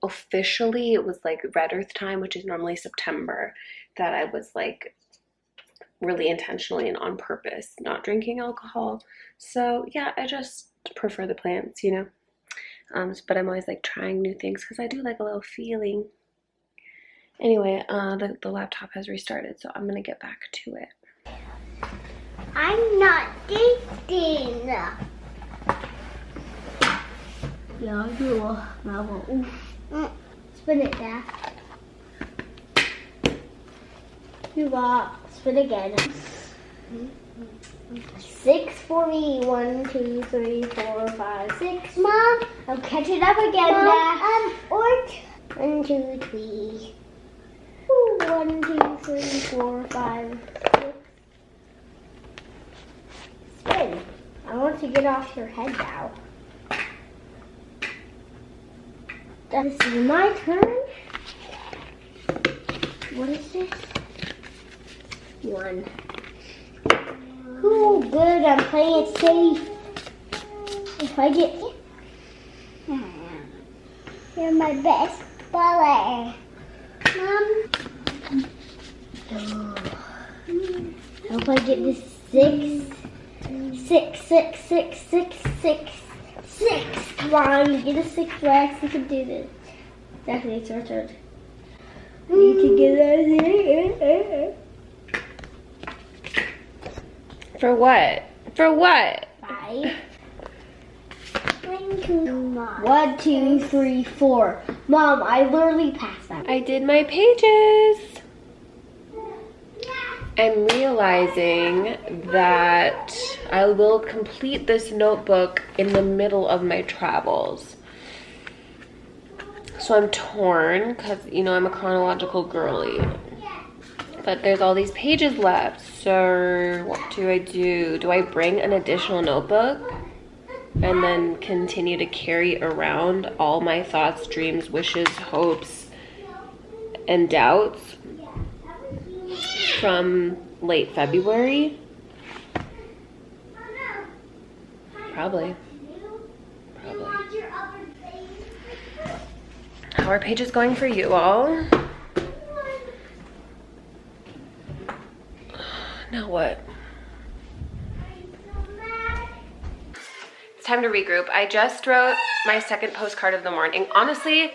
Officially it was like Red Earth time, which is normally September, that I was like really intentionally and on purpose not drinking alcohol. So yeah, I just prefer the plants, you know. But I'm always like trying new things because I do like a little feeling. Anyway, the laptop has restarted, so I'm gonna get back to it. I'm not dating. Yeah, you will. Spin it there. You got spin again. 6 for me. 1, 2, 3, 4, 5, 6. Mom, I'm catching up again. Mom, 1, 2, 3. 1, 2, 3, 4, 5, 6. Spin. I want to get off your head now. This is my turn. What is this? 1. Ooh, good. I'm playing it safe. If I get... You're my best baller. Mom. I hope I get this 6. 6, 6, 6, 6, 6. 6! Come on, get a 6, Rex. You can do this. Exactly, it's your turn. I need to get out of here. For what? For what? 5. 1, 2, 3, 4. Mom, I literally passed that. I did my pages. I'm realizing that I will complete this notebook in the middle of my travels. So I'm torn because, you know, I'm a chronological girly. But there's all these pages left. So what do I do? Do I bring an additional notebook and then continue to carry around all my thoughts, dreams, wishes, hopes, and doubts from late February? Probably. How are pages going for you all? Now what? It's time to regroup. I just wrote my second postcard of the morning. Honestly,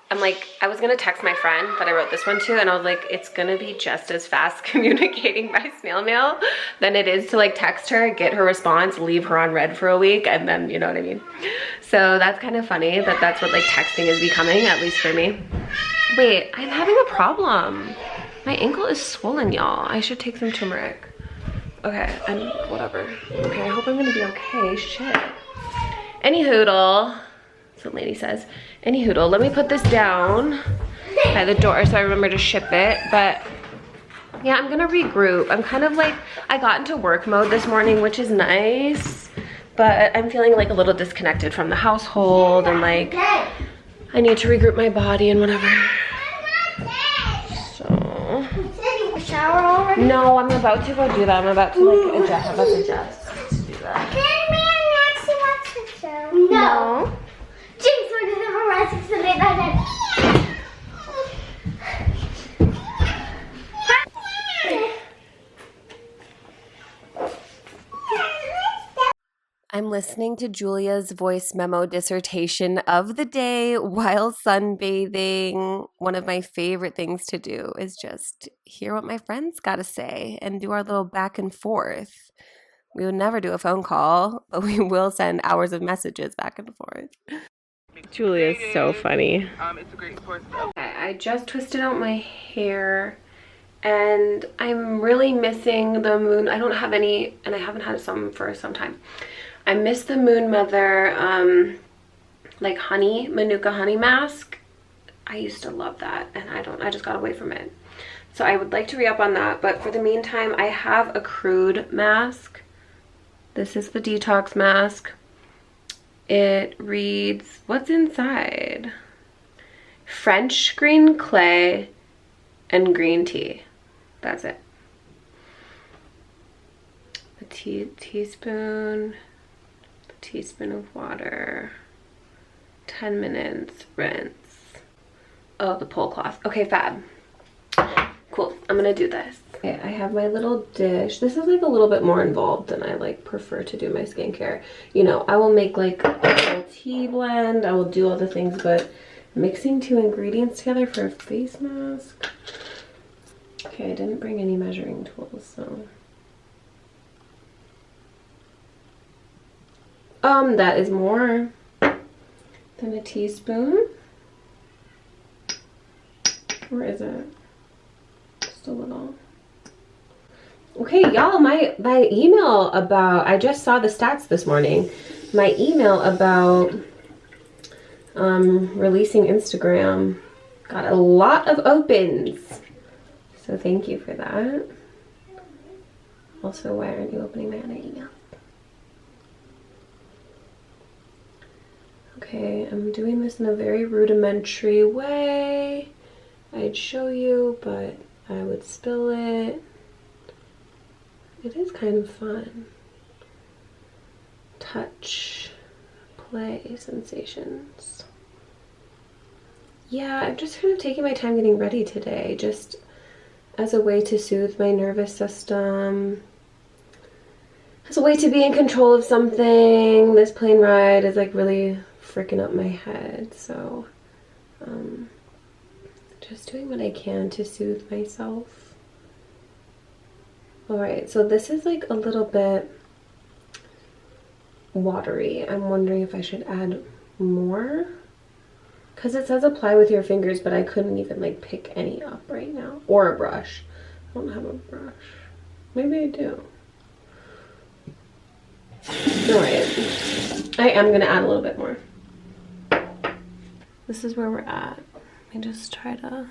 I'm like, I was gonna text my friend that I wrote this one to, and I was like, it's gonna be just as fast communicating by snail mail than it is to like text her, get her response, leave her on red for a week, and then, you know what I mean? So that's kind of funny that that's what like texting is becoming, at least for me. Wait, I'm having a problem. My ankle is swollen, y'all. I should take some turmeric. Okay, whatever. Okay, I hope I'm gonna be okay, shit. Any hoodle. So the lady says. Anyhoodle, let me put this down by the door so I remember to ship it. But yeah, I'm gonna regroup. I'm kind of like, I got into work mode this morning, which is nice, but I'm feeling like a little disconnected from the household and like I need to regroup my body and whatever. So. Shower already? No, I'm about to go do that. I'm about to like adjust to do that. No. James, we're gonna have a rest today. I'm listening to Julia's voice memo dissertation of the day while sunbathing. One of my favorite things to do is just hear what my friends got to say and do our little back and forth. We would never do a phone call, but we will send hours of messages back and forth. Julia is so funny. It's a great source of. I just twisted out my hair and I'm really missing the moon. I don't have any, and I haven't had some for some time. I miss the Moon Mother, like honey, Manuka honey mask. I used to love that and I just got away from it. So I would like to re-up on that, but for the meantime, I have a crude mask. This is the detox mask. It reads, what's inside? French green clay and green tea. That's it. A teaspoon of water, 10 minutes, rinse. Oh, the pole cloth. Okay, fab. Cool, I'm gonna do this. Okay, I have my little dish. This is like a little bit more involved than I like prefer to do my skincare. You know, I will make like a little tea blend, I will do all the things, but mixing 2 ingredients together for a face mask. Okay, I didn't bring any measuring tools, so. That is more than a teaspoon. Or is it? Just a little. Okay, y'all, my email about, I just saw the stats this morning. My email about releasing Instagram got a lot of opens. So thank you for that. Also, why aren't you opening my other email? Okay, I'm doing this in a very rudimentary way. I'd show you, but I would spill it. It is kind of fun. Touch, play, sensations. Yeah, I'm just kind of taking my time getting ready today, just as a way to soothe my nervous system, as a way to be in control of something. This plane ride is like really freaking up my head, so just doing what I can to soothe myself. Alright, so this is like a little bit watery. I'm wondering if I should add more, because it says apply with your fingers, but I couldn't even like pick any up right now, or a brush. I don't have a brush. Maybe I do. Alright, I am gonna add a little bit more. This is where we're at. Let me just try to.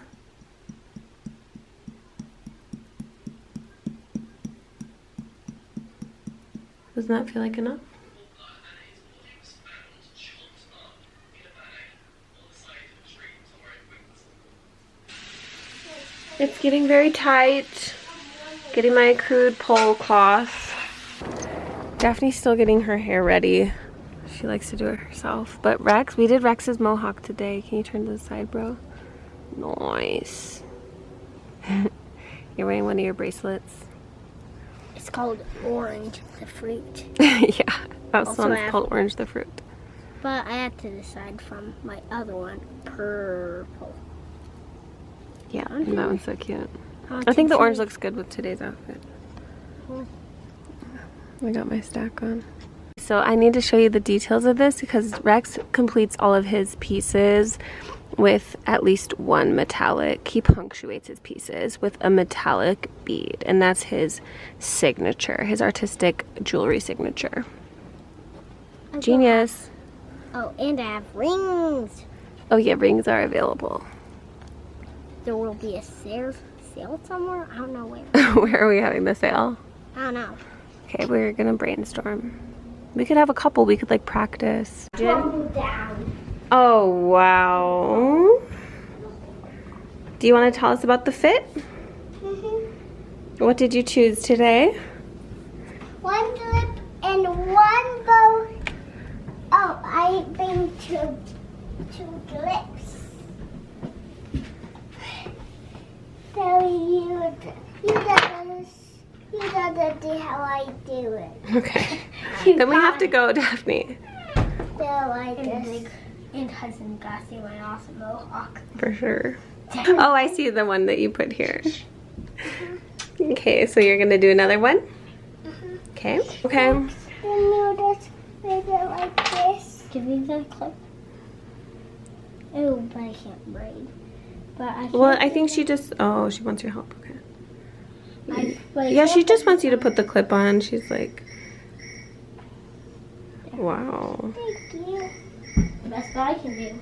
Doesn't that feel like enough? It's getting very tight. Getting my crude pole cloth. Daphne's still getting her hair ready. She likes to do it herself. But Rex, we did Rex's mohawk today. Can you turn to the side, bro? Nice. You're wearing one of your bracelets? It's called orange, the fruit. Yeah, that Also, one's called orange the fruit. But I had to decide from my other one, purple. Yeah, and that one's so cute. I think the orange looks good with today's outfit. I got my stack on. So I need to show you the details of this because Rex completes all of his pieces with at least one metallic. He punctuates his pieces with a metallic bead, and that's his signature, his artistic jewelry signature. Genius. Oh, and I have rings. Oh yeah, rings are available. There will be a sale somewhere. I don't know where. Where are we having the sale? I don't know. Okay, we're gonna brainstorm. We could have a couple. We could like practice. Tumble down. Oh wow. Do you want to tell us about the fit? What did you choose today? One clip and one bow. Oh, I bring two clips. So you gotta do how I do it. Okay. Then we have to go, Daphne. So I just and cousin Gussie, my awesome mohawk. For sure. Oh, I see the one that you put here. Okay, so you're gonna do another one? Okay. Okay. Then you just make it like this. Give me the clip. Oh, but I can't braid. But I Well, I think she just, oh, she wants your help. Okay. but I Yeah, she can't just wants you to put the clip on. She's like, wow. Thank you. That's what I can do.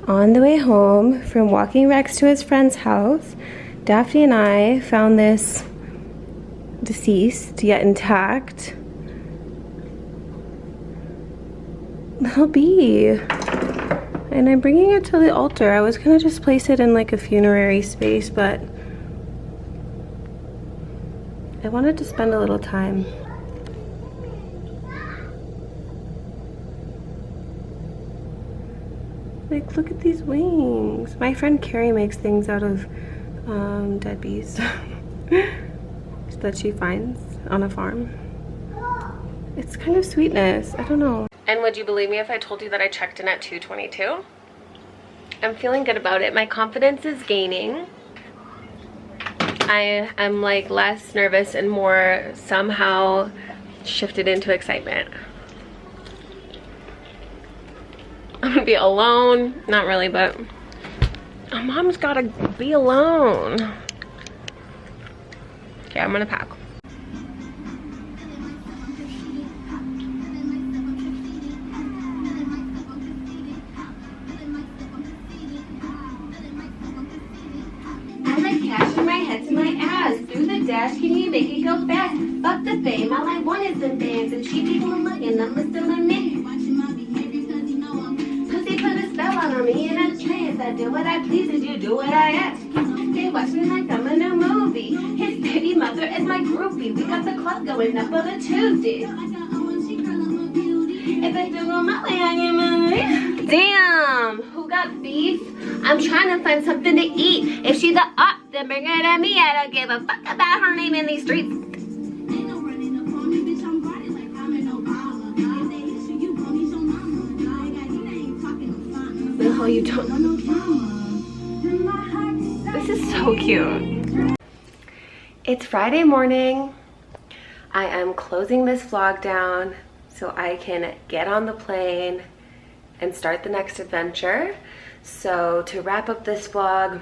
On the way home from walking Rex to his friend's house, Daphne and I found this deceased yet intact little bee. And I'm bringing it to the altar. I was gonna just place it in like a funerary space, but I wanted to spend a little time. Like, look at these wings. My friend Carrie makes things out of dead bees that she finds on a farm. It's kind of sweetness. I don't know. And would you believe me if I told you that I checked in at 2:22? I'm feeling good about it. My confidence is gaining. I am like less nervous and more somehow shifted into excitement. I'm gonna be alone. Not really, but Mom's gotta be alone. Okay, I'm gonna pack. I like cash in my head to my ass. Through the dash, can you make it go fast? Fuck the fame, all I want is the dance. And cheap people are looking, I'm still a man. Pussy put a spell on me in a trance. I do what I please as you do what I ask. They watch me like I'm a new movie. His baby mother is my groupie. We got the club going up on a Tuesday. If I still go my way, I get my way. Damn, who got beef? I'm trying to find something to eat. If she's a up, then bring her to me. I don't give a fuck about her name in these streets. The hell you don't? This is so cute. It's Friday morning. I am closing this vlog down so I can get on the plane and start the next adventure. So to wrap up this vlog,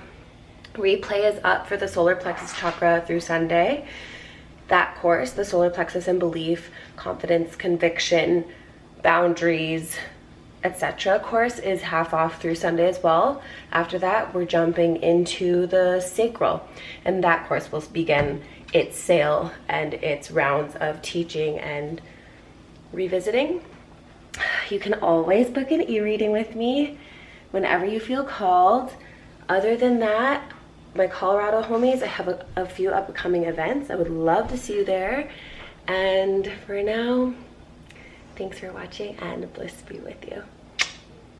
replay is up for the solar plexus chakra through Sunday. That course, the solar plexus and belief, confidence, conviction, boundaries, etc. course is half off through Sunday as well. After that, we're jumping into the sacral, and that course will begin its sail and its rounds of teaching and revisiting. You can always book an e-reading with me whenever you feel called. Other than that, my Colorado homies, I have a few upcoming events. I would love to see you there. And for now, thanks for watching and bliss be with you.